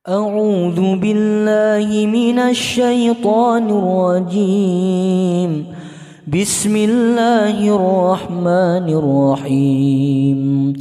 أعوذ بالله من الشيطان الرجيم. بسم الله الرحمن الرحيم.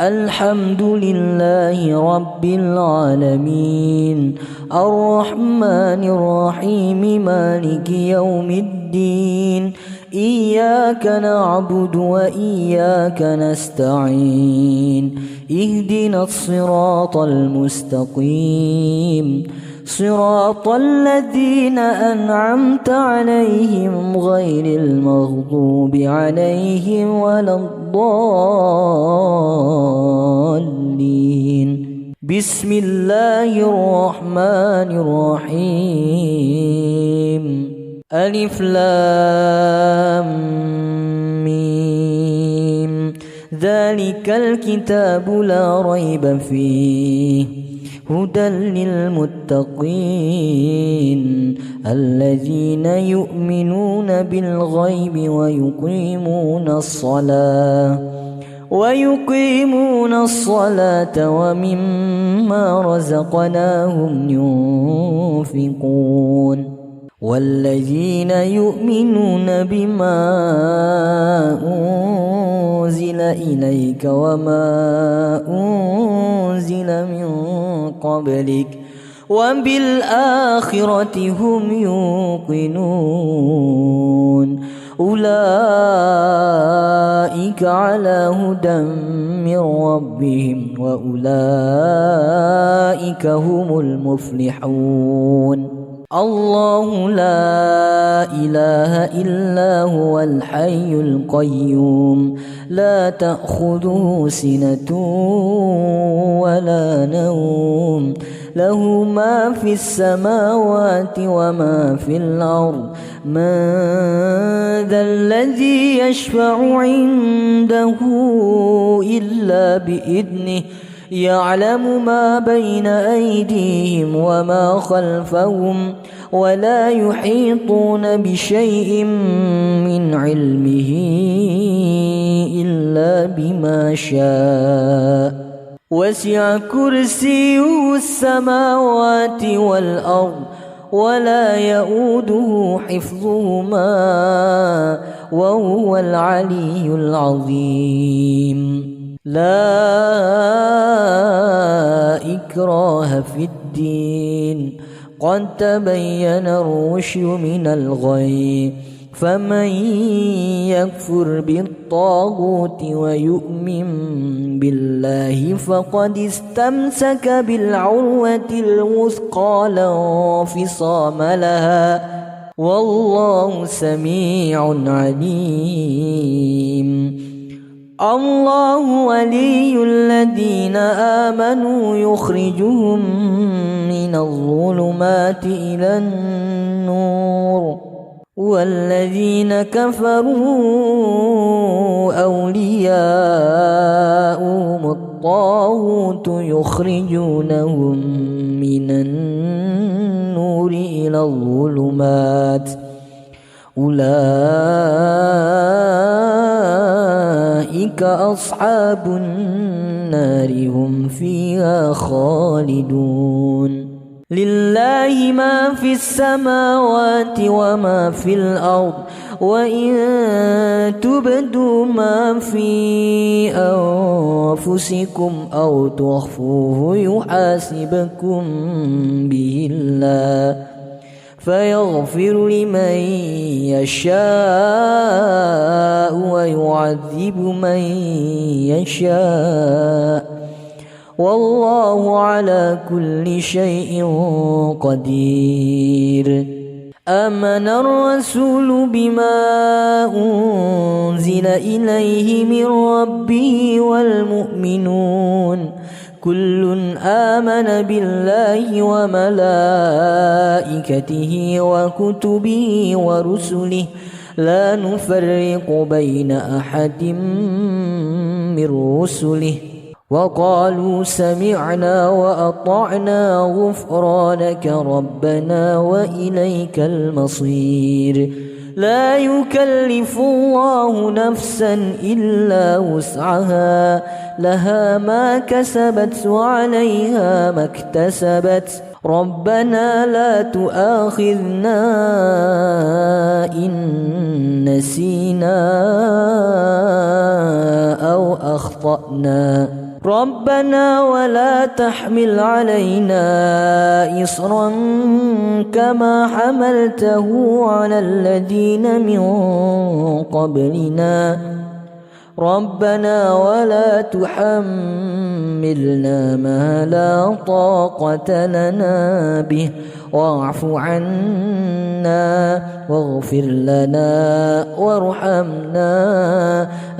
الحمد لله رب العالمين، الرحمن الرحيم، مالك يوم الدين. إياك نعبد وإياك نستعين. اهدنا الصراط المستقيم، صراط الذين أنعمت عليهم غير المغضوب عليهم ولا الضالين. بسم الله الرحمن الرحيم. ألف لام ميم. ذلك الكتاب لا ريب فيه، هدى للمتقين الذين يؤمنون بالغيب ويقيمون الصلاة ومما رزقناهم ينفقون. والذين يؤمنون بما أنزل إليك وما أنزل من قبلك وبالآخرة هم يوقنون. أولئك على هدى من ربهم وأولئك هم المفلحون. الله لا إله إلا هو الحي القيوم، لا تأخذه سنة ولا نوم، له ما في السماوات وما في الأرض. من ذا الذي يشفع عنده إلا بإذنه، يعلم ما بين أيديهم وما خلفهم، ولا يحيطون بشيء من علمه إلا بما شاء. وسع كرسيه السماوات والأرض ولا يؤوده حفظهما وهو العلي العظيم. لا إكراه في الدين، قد تبين الرشد من الغي، فمن يكفر بالطاغوت ويؤمن بالله فقد استمسك بالعروة الوثقى لا انفصام لها، والله سميع عليم. الله ولي الذين آمنوا يخرجهم من الظلمات إلى النور، والذين كفروا أولياؤهم الطاغوت يخرجونهم من النور إلى الظلمات. أولئك أصحاب النار هم فيها خالدون. لله ما في السماوات وما في الأرض، وإن تبدوا ما في أنفسكم أو تخفوه يحاسبكم به الله، فيغفر لمن يشاء ويعذب من يشاء، والله على كل شيء قدير. آمن الرسول بما أنزل إليه من ربه والمؤمنون كل آمن بالله وملائكته وكتبه ورسله لا نفرق بين أحد من رسله، وقالوا سمعنا وأطعنا غفرانك ربنا وإليك المصير. لا يكلف الله نفسا إلا وسعها لها ما كسبت وعليها ما اكتسبت ربنا لا تؤاخذنا إن نسينا أو أخطأنا ربنا ولا تحمل علينا إصرا كما حملته على الذين من قبلنا ربنا ولا تحملنا ما لا طاقة لنا به واعف عنا واغفر لنا وارحمنا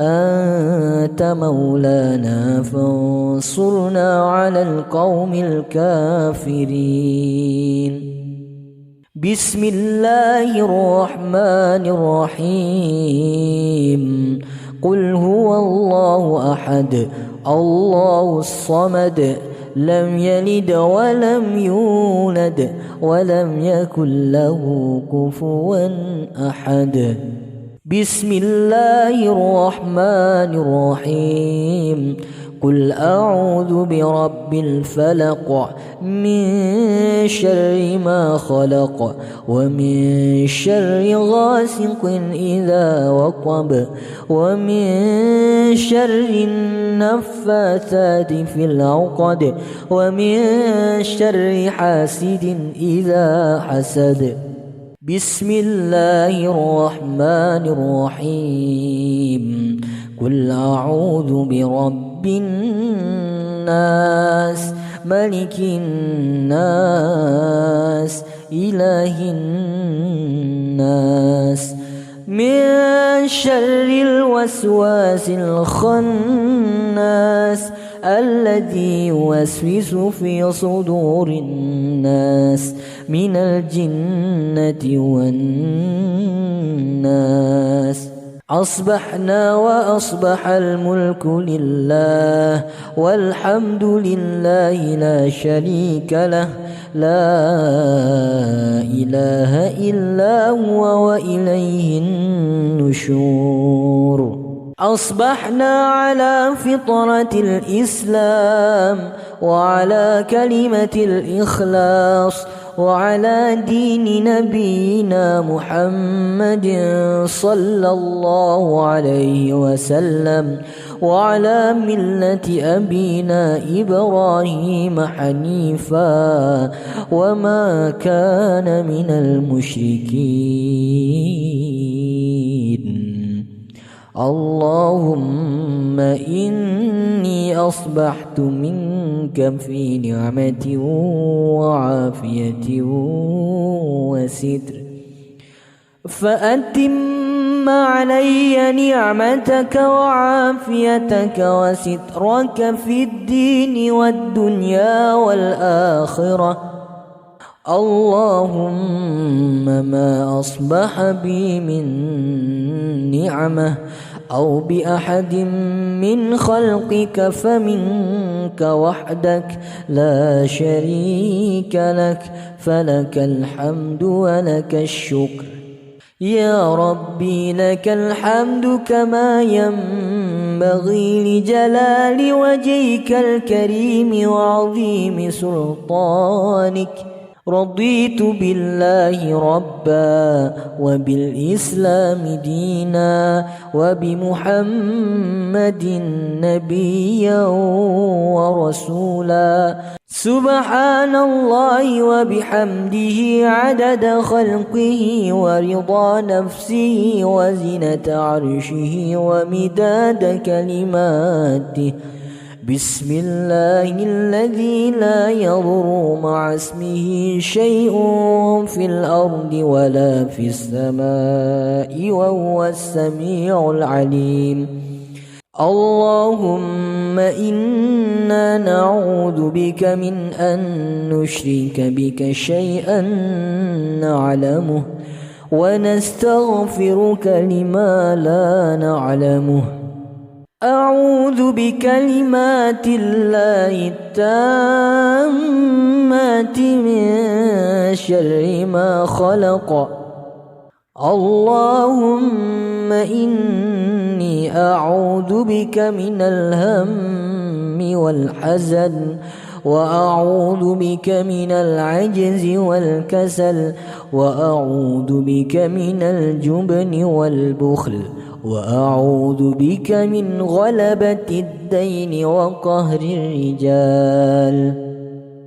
أنت مولانا فانصرنا على القوم الكافرين. بسم الله الرحمن الرحيم. قل هو الله أحد الله الصمد لم يلد ولم يولد ولم يكن له كفوا أحد. بسم الله الرحمن الرحيم. قل أعوذ برب الفلق من شر ما خلق ومن شر غاسق إذا وقب ومن شر النفاثات في العقد ومن شر حاسد إذا حسد. بسم الله الرحمن الرحيم. قل أعوذ برب الناس ملك الناس إله الناس من شر الوسواس الخناس الذي يوسوس في صدور الناس من الجنة والناس. أصبحنا وأصبح الملك لله والحمد لله لا شريك له لا إله إلا هو وإليه النشور. أصبحنا على فطرة الإسلام وعلى كلمة الإخلاص وعلى دين نبينا محمد صلى الله عليه وسلم وعلى ملة أبينا إبراهيم حنيفا وما كان من المشركين. اللهم إني أصبحت منك في نعمة وعافية وستر فأتم علي نعمتك وعافيتك وسترك في الدين والدنيا والآخرة. اللهم ما أصبح بي من نعمة أو بأحد من خلقك فمنك وحدك لا شريك لك فلك الحمد ولك الشكر. يا ربي لك الحمد كما ينبغي لجلال وجهك الكريم وعظيم سلطانك. رضيت بالله ربا وبالإسلام دينا وبمحمد نبيا ورسولا. سبحان الله وبحمده عدد خلقه ورضا نفسه وزنة عرشه ومداد كلماته. بسم الله الذي لا يضر مع اسمه شيء في الأرض ولا في السماء وهو السميع العليم. اللهم إنا نعوذ بك من أن نشرك بك شيئا نعلمه ونستغفرك لما لا نعلمه. أعوذ بكلمات الله التامات من شر ما خلق. اللهم إني أعوذ بك من الهم والحزن، وأعوذ بك من العجز والكسل، وأعوذ بك من الجبن والبخل، وأعوذ بك من غلبة الدين وقهر الرجال.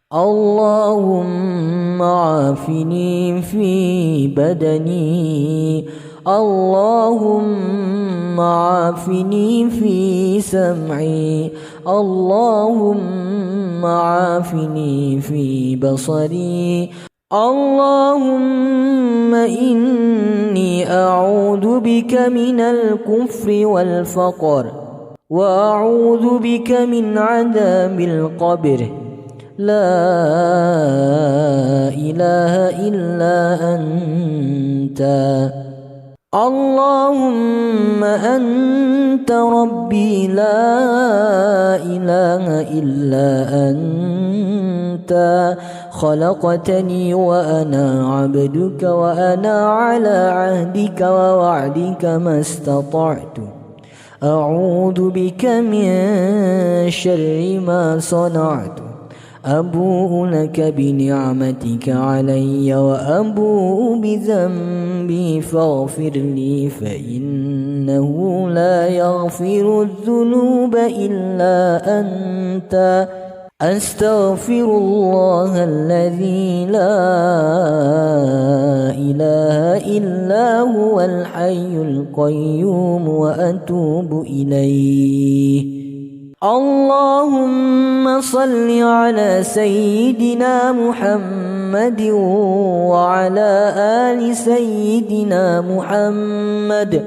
اللهم عافني في بدني، اللهم عافني في سمعي، اللهم عافني في بصري. اللهم إني أعوذ بك من الكفر والفقر، وأعوذ بك من عذاب القبر. لا إله إلا أنت. اللهم أنت ربي لا إله إلا أنت، خلقتني وأنا عبدك، وأنا على عهدك ووعدك ما استطعت. أعوذ بك من شر ما صنعت. أبوء لك بنعمتك علي وأبوء بذنبي فاغفر لي، فإنه لا يغفر الذنوب إلا أنت. أستغفر الله الذي لا إله إلا هو الحي القيوم وأتوب إليه. اللهم صل على سيدنا محمد وعلى آل سيدنا محمد،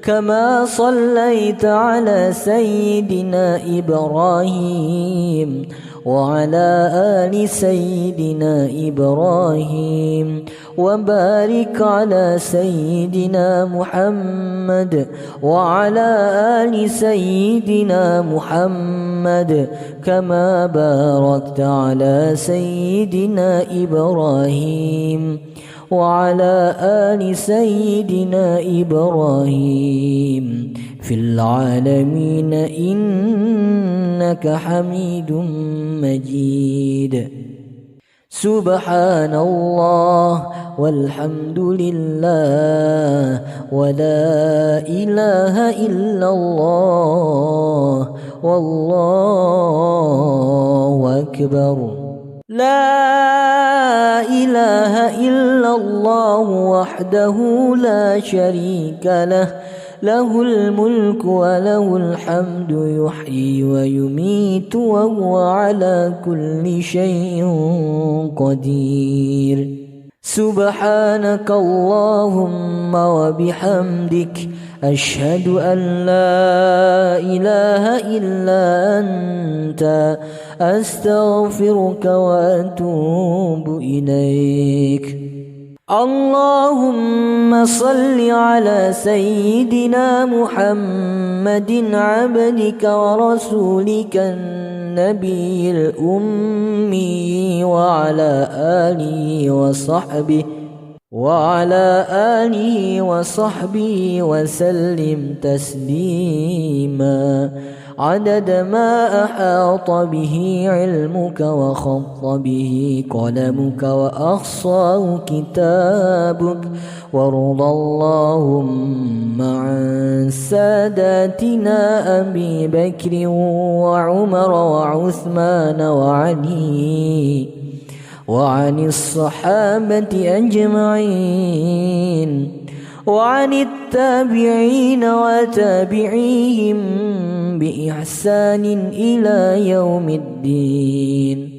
كما صليت على سيدنا إبراهيم وعلى آل سيدنا إبراهيم، وبارك على سيدنا محمد وعلى آل سيدنا محمد، كما باركت على سيدنا إبراهيم وعلى آل سيدنا إبراهيم في العالمين إنك حميد مجيد. سبحان الله والحمد لله ولا إله إلا الله والله أكبر. لا إله إلا الله وحده لا شريك له، له الملك وله الحمد يحيي ويميت وهو على كل شيء قدير. سبحانك اللهم وبحمدك، أشهد أن لا إله إلا أنت، أستغفرك وأتوب إليك. اللهم صل على سيدنا محمد عبدك ورسولك النبي الأمي، وعلى آله وصحبه وسلم تسليما، عدد ما أحاط به علمك وخط به قلمك وأحصاه كتابك. وارض اللهم عن ساداتنا أبي بكر وعمر وعثمان وعلي، وعن الصحابة أجمعين، وعن التابعين وتابعيهم بإحسان إلى يوم الدين.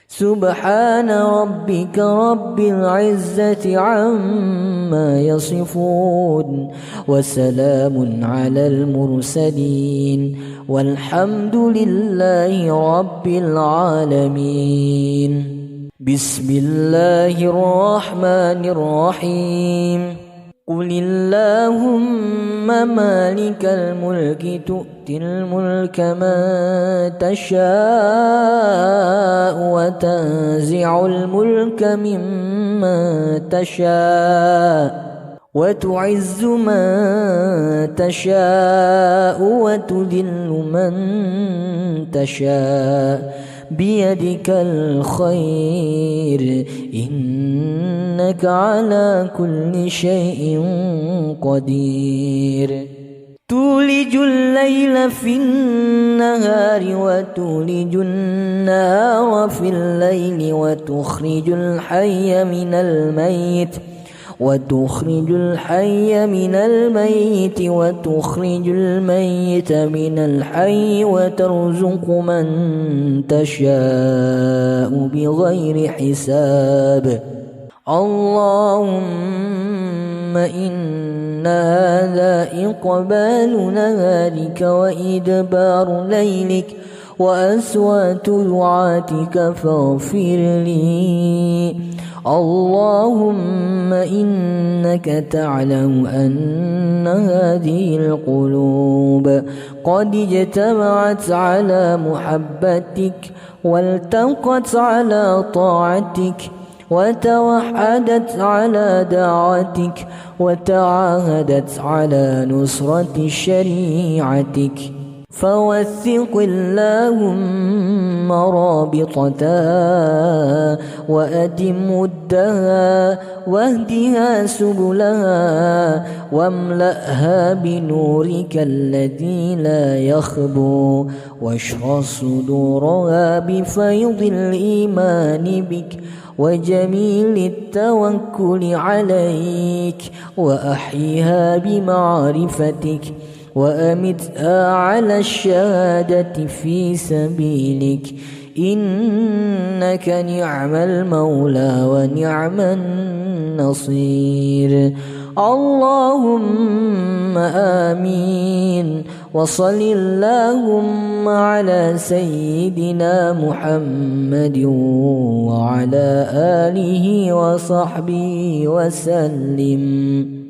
سبحان ربك رب العزة عما يصفون، وسلام على المرسلين، والحمد لله رب العالمين. بسم الله الرحمن الرحيم. قل اللهم مالك الملك تؤتي الملك من تشاء وتنزع تنزع الملك ممن تشاء وتعز من تشاء وتذل من تشاء بيدك الخير إنك على كل شيء قدير تولج الليل في النهار وتولج النهار في الليل وتخرج الحي من الميت وتخرج الميت من الحي وترزق من تشاء بغير حساب اللهم إن هذا إقبال نهارك وإدبار ليلك وأصوات دعاتك فاغفر لي اللهم إنك تعلم أن هذه القلوب قد اجتمعت على محبتك والتقت على طاعتك وتوحدت على دعوتك وتعاهدت على نصرة شريعتك فوثق اللهم رابطتها وأدم مدها واهدها سبلها واملأها بنورك الذي لا يخبو واشرح صدورها بفيض الإيمان بك وجميل التوكل عليك وأحيها بمعرفتك وأمتها على الشهادة في سبيلك إنك نعم المولى ونعم النصير اللهم آمين وصل اللهم على سيدنا محمد وعلى آله وصحبه وسلم.